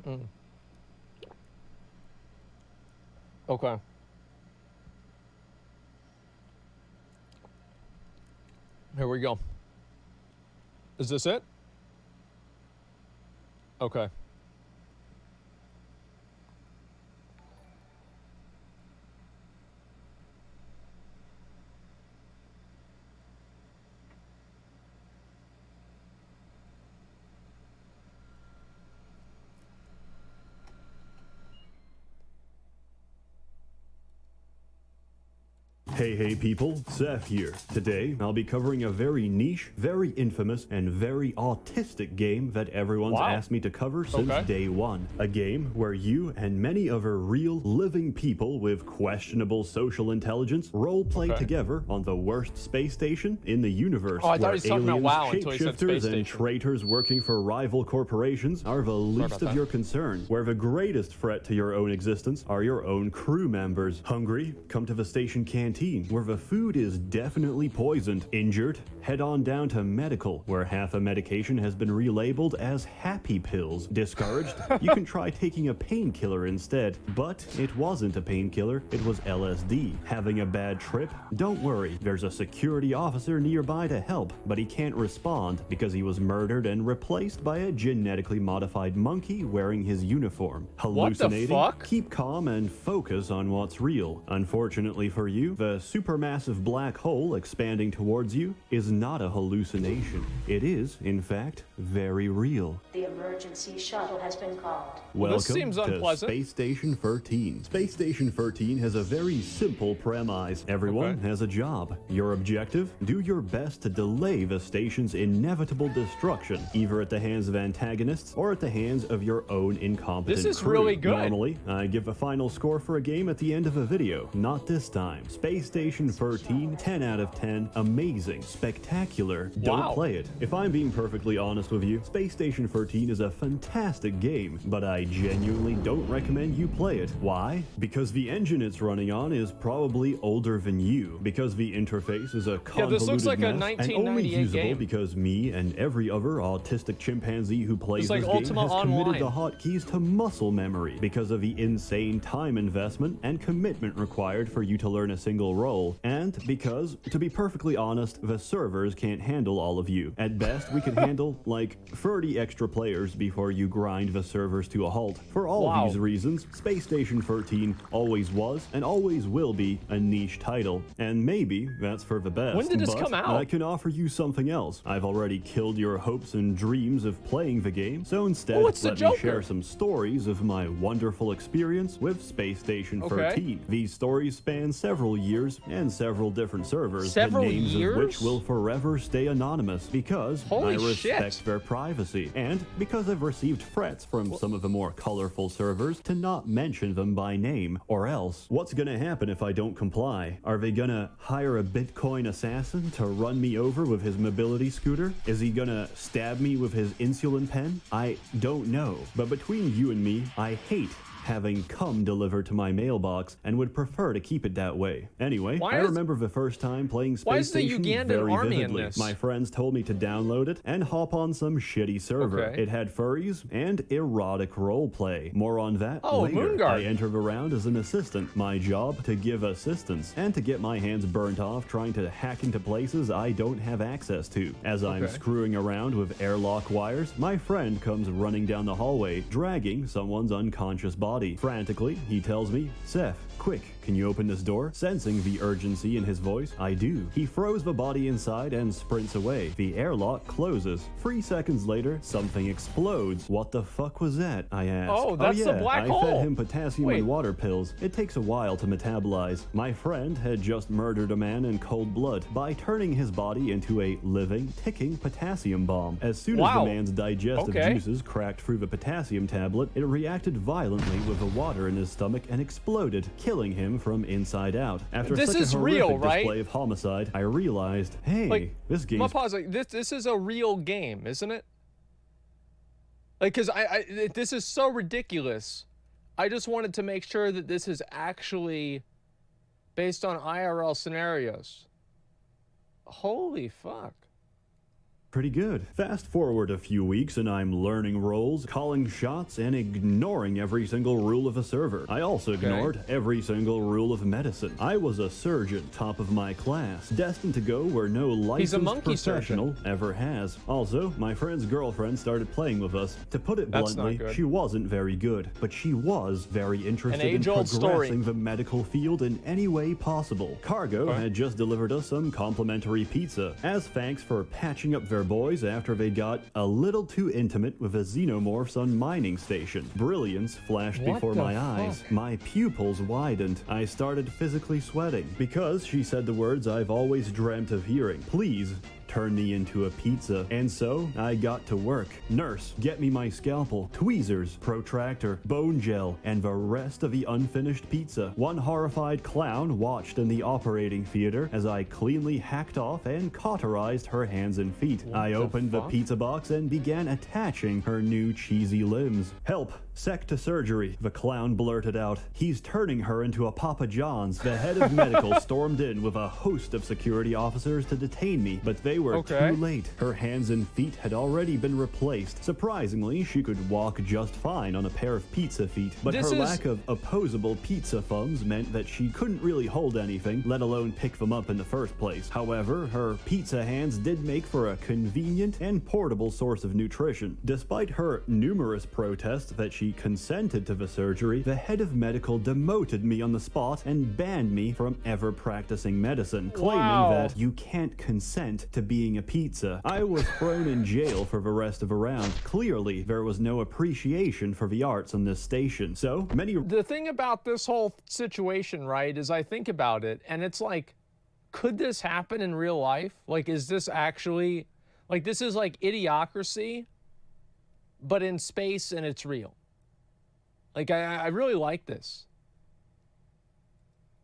Mm. Okay. Here we go. Is this it? Okay. Hey people, Sseth here. Today, I'll be covering a very niche, very infamous, and very autistic game that everyone's asked me to cover since day one. A game where you and many other real, living people with questionable social intelligence roleplay together on the worst space station in the universe, I thought he where was talking about aliens, WoW until he said space shapeshifters, and station. traitors working for rival corporations are the least of your concern, where the greatest threat to your own existence are your own crew members. Hungry? Come to the station canteen, where the food is definitely poisoned. Injured? Head on down to medical, where half a medication has been relabeled as happy pills. Discouraged? You can try taking a painkiller instead. But it wasn't a painkiller, it was LSD. Having a bad trip? Don't worry, there's a security officer nearby to help, but he can't respond because he was murdered and replaced by a genetically modified monkey wearing his uniform. Hallucinating? What the fuck? Keep calm and focus on what's real. Unfortunately for you, the supermassive black hole expanding towards you is not a hallucination. It is, in fact, very real. The emergency shuttle has been called. Welcome this seems to unpleasant. Space Station 13. Space Station 13 has a very simple premise. Everyone has a job. Your objective? Do your best to delay the station's inevitable destruction, either at the hands of antagonists or at the hands of your own incompetent This is crew. really good. Normally, I give a final score for a game at the end of a video. Not this time. Space Station 13, 10 out of 10, amazing, spectacular. Don't play it. If I'm being perfectly honest with you, Space Station 13 is a fantastic game, but I genuinely don't recommend you play it. Why? Because the engine it's running on is probably older than you, because the interface is a convoluted this looks like a mess, and only 1998 usable game. because me and every other autistic chimpanzee who plays like this game Ultima has committed the Online. hotkeys to muscle memory because of the insane time investment and commitment required for you to learn a single role, and because, to be perfectly honest, the servers can't handle all of you. At best, we can handle like 30 extra players before you grind the servers to a halt. For all these reasons, Space Station 13 always was and always will be a niche title, and maybe that's for the best. When did this but come out? I can offer you something else. I've already killed your hopes and dreams of playing the game, so instead let me share some stories of my wonderful experience with Space Station 13. These stories span several years and several different servers, the names of which will forever stay anonymous because I respect their privacy, and because I've received threats from some of the more colorful servers to not mention them by name, or else what's gonna happen if I don't comply? Are they gonna hire a Bitcoin assassin to run me over with his mobility scooter? Is he gonna stab me with his insulin pen? I don't know, but between you and me, I hate having cum delivered to my mailbox and would prefer to keep it that way. Anyway, I remember the first time playing Space Station very vividly. My friends told me to download it and hop on some shitty server. It had furries and erotic roleplay. More on that later. I enter the round as an assistant. My job to give assistance and to get my hands burnt off trying to hack into places I don't have access to. As I'm screwing around with airlock wires, my friend comes running down the hallway, dragging someone's unconscious body. Frantically, he tells me, "Sseth, quick, can you open this door?" Sensing the urgency in his voice, I do. He throws the body inside and sprints away. The airlock closes. 3 seconds later, something explodes. What the fuck was that? I asked. Oh, that's the black hole. I fed him potassium and water pills. It takes a while to metabolize. My friend had just murdered a man in cold blood by turning his body into a living, ticking potassium bomb. As soon as the man's digestive juices cracked through the potassium tablet, it reacted violently with the water in his stomach and exploded, killing him from inside out. After such a horrific display of homicide, I realized, hey, this game. This is a real game, isn't it? Like, cause this is so ridiculous. I just wanted to make sure that this is actually based on IRL scenarios. Holy fuck. pretty good. Fast forward a few weeks and I'm learning roles, calling shots, and ignoring every single rule of a server. I also ignored every single rule of medicine. I was a surgeon, top of my class, destined to go where no licensed professional ever has. Also, my friend's girlfriend started playing with us. To put it bluntly, she wasn't very good, but she was very interested in progressing the medical field in any way possible. Cargo had just delivered us some complimentary pizza, as thanks for patching up their boys after they got a little too intimate with the xenomorphs on mining station. Brilliance flashed before my eyes. My pupils widened. I started physically sweating because she said the words I've always dreamt of hearing. Please, turn me into a pizza. And so I got to work. Nurse, get me my scalpel, tweezers, protractor, bone gel, and the rest of the unfinished pizza. One horrified clown watched in the operating theater as I cleanly hacked off and cauterized her hands and feet. I opened the pizza box and began attaching her new cheesy limbs. Help! Sec to surgery, the clown blurted out. He's turning her into a Papa John's. The head of medical stormed in with a host of security officers to detain me, but they were too late. Her hands and feet had already been replaced. Surprisingly, she could walk just fine on a pair of pizza feet, but her lack of opposable pizza thumbs meant that she couldn't really hold anything, let alone pick them up in the first place. However, her pizza hands did make for a convenient and portable source of nutrition. Despite her numerous protests that she consented to the surgery, the head of medical demoted me on the spot and banned me from ever practicing medicine, claiming that you can't consent to being a pizza. I was thrown in jail for the rest of the round. Clearly, there was no appreciation for the arts on this station. So many... The thing about this whole situation, right, is I think about it, and it's like, could this happen in real life? Like, is this actually... Like, this is like Idiocracy, but in space and it's real. Like, I really like this.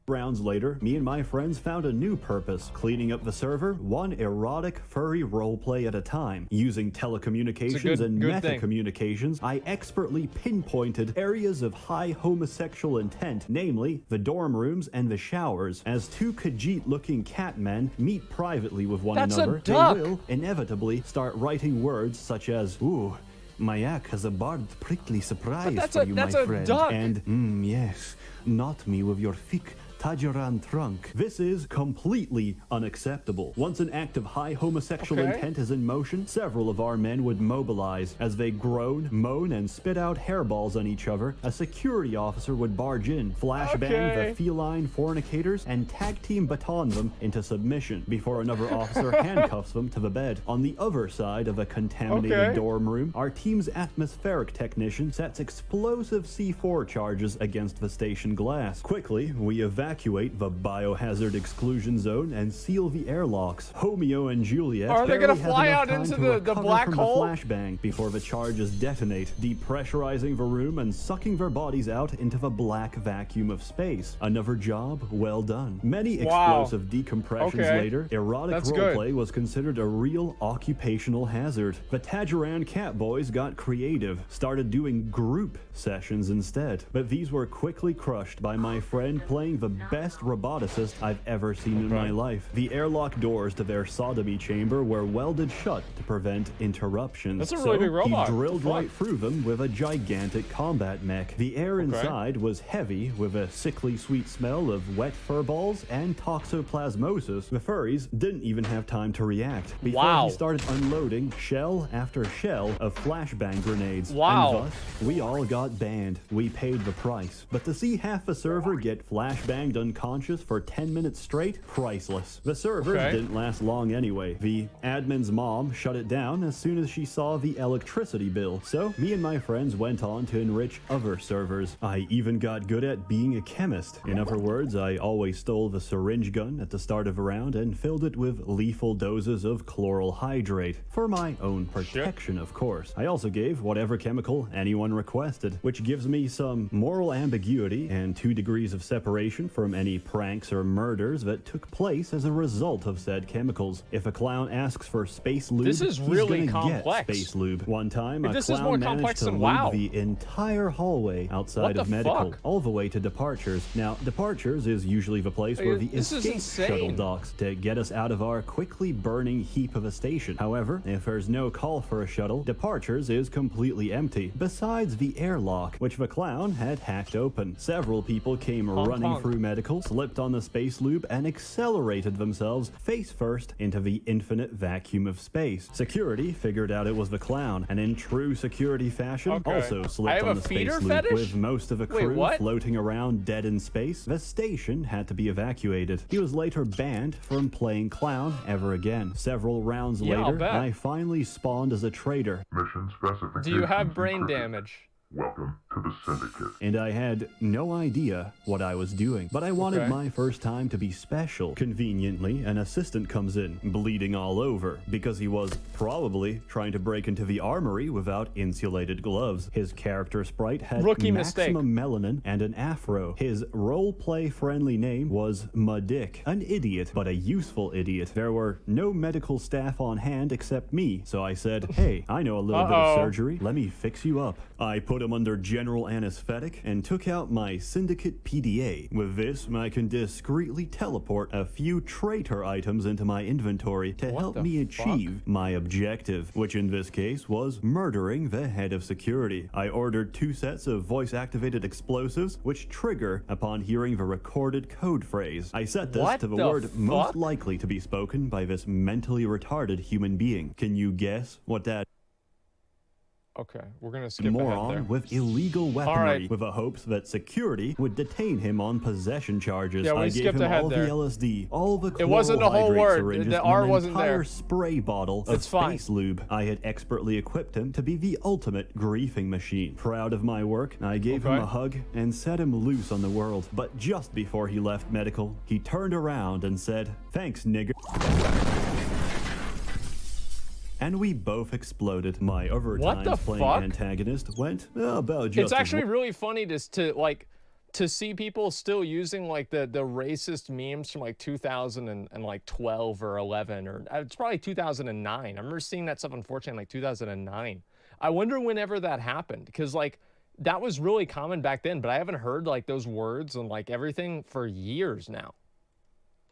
Rounds later, me and my friends found a new purpose, cleaning up the server, one erotic, furry roleplay at a time. Using telecommunications and meta-communications, I expertly pinpointed areas of high homosexual intent, namely the dorm rooms and the showers. As two Khajiit-looking catmen meet privately with one another, they will inevitably start writing words such as, ooh, my yak has a barbed, prickly surprise for you, my friend. And, yes, not me with your thick Tajiran trunk. This is completely unacceptable. Once an act of high homosexual intent is in motion, several of our men would mobilize. As they groan, moan, and spit out hairballs on each other, a security officer would barge in, flashbang the feline fornicators, and tag team baton them into submission before another officer handcuffs them to the bed. On the other side of a contaminated dorm room, our team's atmospheric technician sets explosive C4 charges against the station glass. Quickly, we evacuate the biohazard exclusion zone and seal the airlocks. Romeo and Juliet are they gonna fly out into the black hole? The flashbang before the charges detonate, depressurizing the room and sucking their bodies out into the black vacuum of space. Another job well done. Many explosive decompressions later, erotic roleplay was considered a real occupational hazard. The Tajiran cat boys got creative, started doing group sessions instead, but these were quickly crushed by my friend playing the best roboticist I've ever seen in my life. The airlock doors to their sodomy chamber were welded shut to prevent interruptions. That's a really big robot. He drilled right through them with a gigantic combat mech. The air inside was heavy with a sickly sweet smell of wet fur balls and toxoplasmosis. The furries didn't even have time to react before he started unloading shell after shell of flashbang grenades. And thus, we all got banned. We paid the price. But to see half a server get flashbanged unconscious for 10 minutes straight, priceless. The servers didn't last long anyway. The admin's mom shut it down as soon as she saw the electricity bill. So me and my friends went on to enrich other servers. I even got good at being a chemist. In other words, I always stole the syringe gun at the start of a round and filled it with lethal doses of chloral hydrate. For my own protection, of course. I also gave whatever chemical anyone requested, which gives me some moral ambiguity and 2 degrees of separation from any pranks or murders that took place as a result of said chemicals. If a clown asks for space lube, this is really he's gonna complex. Get space lube. One time, this a is more clown managed complex to than lube WoW. the entire hallway outside of medical, fuck? all the way to departures. Now, departures is usually the place where the this is escape insane. shuttle docks to get us out of our quickly burning heap of a station. However, if there's no call for a shuttle, departures is completely empty, besides the airlock, which the clown had hacked open. Several people came running through medical, slipped on the space lube, and accelerated themselves face first into the infinite vacuum of space. Security figured out it was the clown, and in true security fashion, also slipped on the space lube. With most of the crew floating around dead in space, the station had to be evacuated. He was later banned from playing clown ever again. Several rounds later, I finally spawned as a traitor. Mission specification. Do you have brain damage? Welcome to the Syndicate. And I had no idea what I was doing, but I wanted my first time to be special. Conveniently, an assistant comes in, bleeding all over, because he was probably trying to break into the armory without insulated gloves. His character sprite had maximum melanin and an afro. His role-play friendly name was Madick, an idiot, but a useful idiot. There were no medical staff on hand except me, so I said, hey, I know a little bit of surgery, let me fix you up. I put him under general anesthetic and took out my Syndicate PDA. With this, I can discreetly teleport a few traitor items into my inventory to help me achieve my objective, which in this case was murdering the head of security. I ordered 2 sets of voice-activated explosives, which trigger upon hearing the recorded code phrase. I set this to the word most likely to be spoken by this mentally retarded human being. Can you guess what that Okay, we're gonna skip moron ahead there. with illegal weaponry with the hopes that security would detain him on possession charges. I gave him all the LSD, all the it wasn't a whole word. syringes, The R wasn't an entire there. spray bottle of space lube. I had expertly equipped him to be the ultimate griefing machine. Proud of my work, I gave him a hug and set him loose on the world. But just before he left medical, he turned around and said, "Thanks, nigger." And we both exploded. My overtime playing antagonist went about just. It's actually really funny to see people still using like the racist memes from like 2012 or 11 or it's probably 2009. I remember seeing that stuff unfortunately in like 2009. I wonder whenever that happened because like that was really common back then, but I haven't heard like those words and like everything for years now.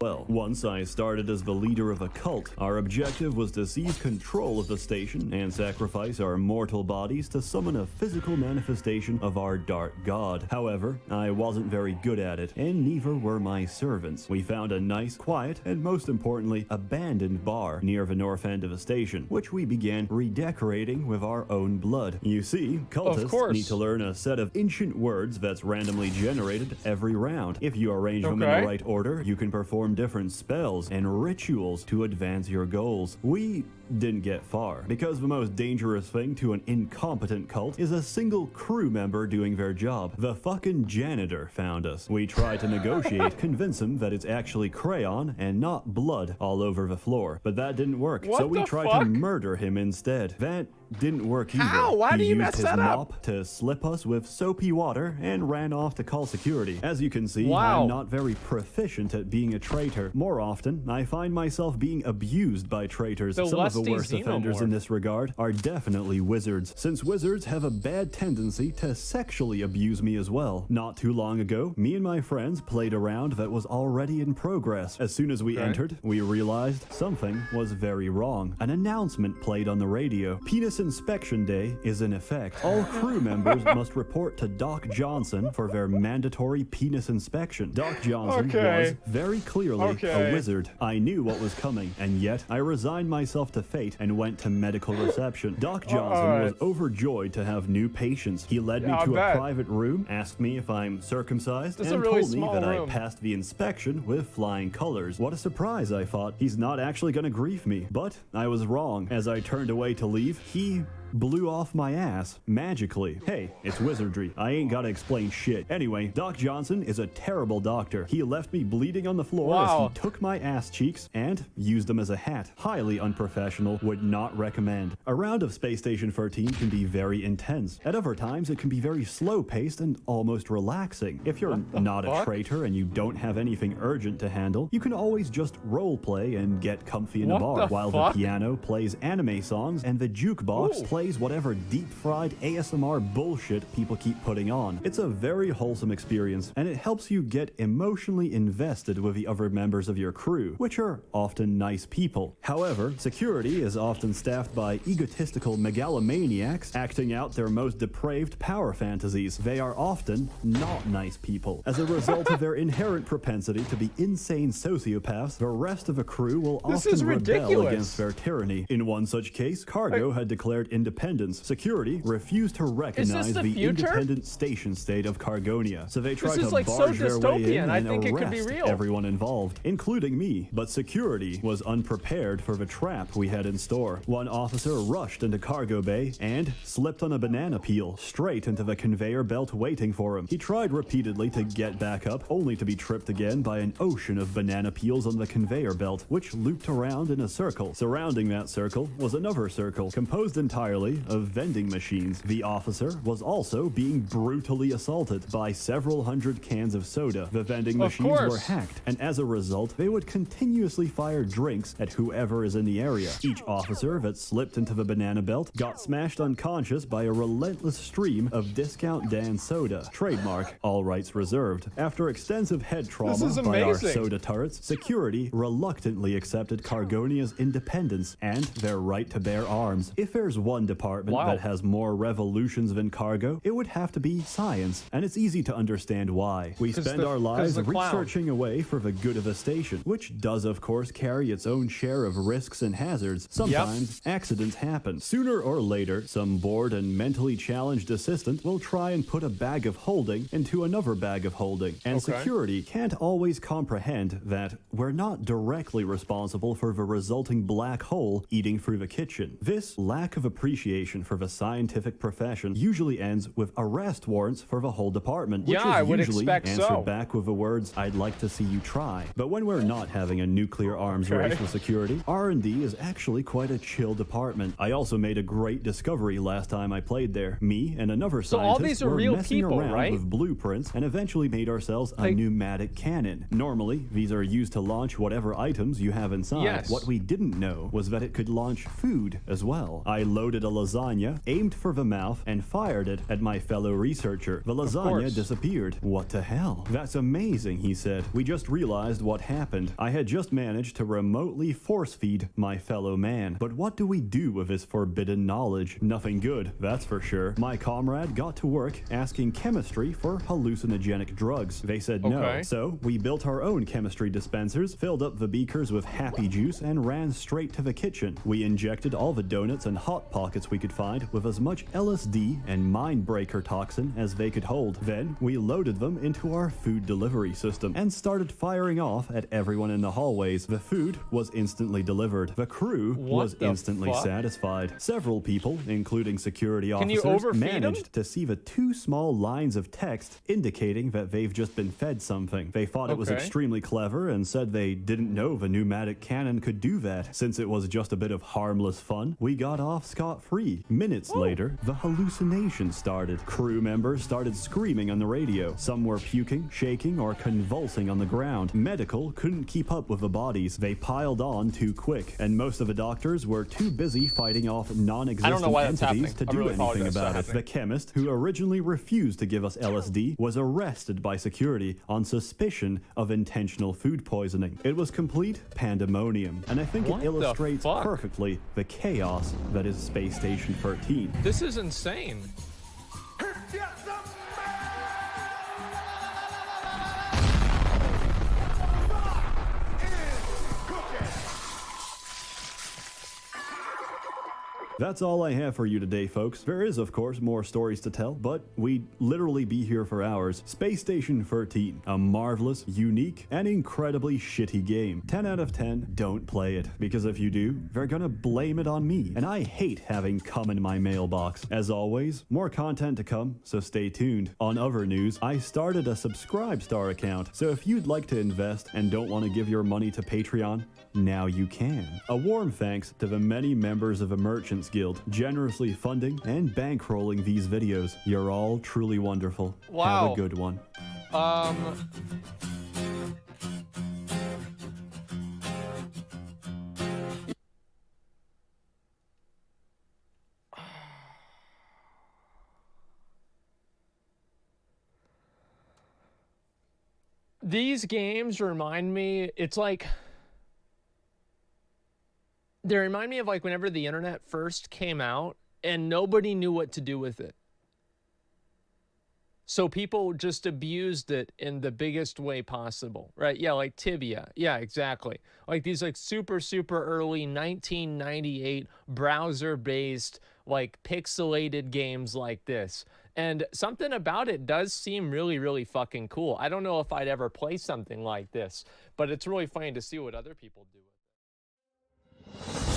Well, once I started as the leader of a cult, our objective was to seize control of the station and sacrifice our mortal bodies to summon a physical manifestation of our dark god. However, I wasn't very good at it, and neither were my servants. We found a nice, quiet, and most importantly, abandoned bar near the north end of the station, which we began redecorating with our own blood. You see, cultists need to learn a set of ancient words that's randomly generated every round. If you arrange them in the right order, you can perform different spells and rituals to advance your goals. We didn't get far, because the most dangerous thing to an incompetent cult is a single crew member doing their job. The fucking janitor found us. We tried to negotiate, convince him that it's actually crayon and not blood all over the floor, but that didn't work, so we tried to murder him instead. That didn't work either. How? Why do you mess that up? He used his mop to slip us with soapy water and ran off to call security. As you can see, I'm not very proficient at being a traitor. More often, I find myself being abused by traitors. Some of the worst offenders in this regard are definitely wizards, since wizards have a bad tendency to sexually abuse me as well. Not too long ago, me and my friends played a round that was already in progress. As soon as we entered, we realized something was very wrong. An announcement played on the radio. Penis Inspection Day is in effect. All crew members must report to Doc Johnson for their mandatory penis inspection. Doc Johnson was very clearly a wizard. I knew what was coming, and yet I resigned myself to fate and went to medical reception. Doc Johnson was overjoyed to have new patients. He led me to a private room, asked me if I'm circumcised, and told me that I passed the inspection with flying colors. What a surprise, I thought. He's not actually gonna grief me. But I was wrong. As I turned away to leave, he blew off my ass magically. Hey, it's wizardry. I ain't gotta explain shit. Anyway, Doc Johnson is a terrible doctor. He left me bleeding on the floor as he took my ass cheeks and used them as a hat. Highly unprofessional, would not recommend. A round of Space Station 13 can be very intense. At other times, it can be very slow-paced and almost relaxing. If you're not a traitor and you don't have anything urgent to handle, you can always just roleplay and get comfy in a bar while the piano plays anime songs and the jukebox plays whatever deep-fried ASMR bullshit people keep putting on. It's a very wholesome experience, and it helps you get emotionally invested with the other members of your crew, which are often nice people. However, security is often staffed by egotistical megalomaniacs acting out their most depraved power fantasies. They are often not nice people. As a result of their inherent propensity to be insane sociopaths, the rest of the crew will often rebel against their tyranny. In one such case, Cargo had declared independence. Security refused to recognize the independent station state of Cargonia, so they tried to barge their way in and arrest everyone involved, including me. But security was unprepared for the trap we had in store. One officer rushed into cargo bay and slipped on a banana peel straight into the conveyor belt waiting for him. He tried repeatedly to get back up, only to be tripped again by an ocean of banana peels on the conveyor belt, which looped around in a circle. Surrounding that circle was another circle, composed entirely of vending machines. The officer was also being brutally assaulted by several hundred cans of soda. The vending machines were hacked, and as a result, they would continuously fire drinks at whoever is in the area. Each officer that slipped into the banana belt got smashed unconscious by a relentless stream of Discount Dan soda. Trademark, all rights reserved. After extensive head trauma by our soda turrets, security reluctantly accepted Cargonia's independence and their right to bear arms. If there's one department that has more revolutions than Cargo, it would have to be science, and it's easy to understand why. We spend our lives researching away for the good of the station, which does of course carry its own share of risks and hazards. Sometimes accidents happen. Sooner or later, some bored and mentally challenged assistant will try and put a bag of holding into another bag of holding, and security can't always comprehend that we're not directly responsible for the resulting black hole eating through the kitchen. This lack of appreciation for the scientific profession usually ends with arrest warrants for the whole department, which is usually answered back with the words, "I'd like to see you try." But when we're not having a nuclear arms race with security, R&D is actually quite a chill department. I also made a great discovery last time I played there. Me and another scientist were messing around with blueprints and eventually made ourselves a pneumatic cannon. Normally, these are used to launch whatever items you have inside. What we didn't know was that it could launch food as well. I loaded a lasagna, aimed for the mouth, and fired it at my fellow researcher. The lasagna disappeared. What the hell? That's amazing, he said. We just realized what happened. I had just managed to remotely force feed my fellow man. But what do we do with this forbidden knowledge? Nothing good, that's for sure. My comrade got to work asking chemistry for hallucinogenic drugs. They said no. So we built our own chemistry dispensers, filled up the beakers with happy juice, and ran straight to the kitchen. We injected all the donuts and hot pockets we could find with as much LSD and mind breaker toxin as they could hold. Then we loaded them into our food delivery system and started firing off at everyone in the hallways. The food was instantly delivered. The crew was instantly satisfied. Several people, including security officers, managed to see the two small lines of text indicating that they've just been fed something. They thought it was extremely clever and said they didn't know the pneumatic cannon could do that. Since it was just a bit of harmless fun, we got off scot-free. Minutes later, the hallucination started. Crew members started screaming on the radio. Some were puking, shaking, or convulsing on the ground. Medical couldn't keep up with the bodies. They piled on too quick, and most of the doctors were too busy fighting off non-existent entities to do anything about it. The chemist, who originally refused to give us LSD, was arrested by security on suspicion of intentional food poisoning. It was complete pandemonium, and I think it illustrates perfectly the chaos that is Space Station 13. This is insane. That's all I have for you today, folks. There is, of course, more stories to tell, but we'd literally be here for hours. Space Station 13, a marvelous, unique, and incredibly shitty game. 10 out of 10, don't play it, because if you do, they're gonna blame it on me, and I hate having cum in my mailbox. As always, more content to come, so stay tuned. On other news, I started a Subscribestar account, so if you'd like to invest and don't want to give your money to Patreon, now you can. A warm thanks to the many members of the Merchants Guild generously funding and bankrolling these videos. You're all truly wonderful. Wow. Have a good one. These games remind me, it's like, they remind me of like whenever the internet first came out and nobody knew what to do with it. So people just abused it in the biggest way possible, right? Yeah, like Tibia. Yeah, exactly. Like these like super, super early 1998 browser-based, like pixelated games like this. And something about it does seem really, really fucking cool. I don't know if I'd ever play something like this, but it's really funny to see what other people do with it.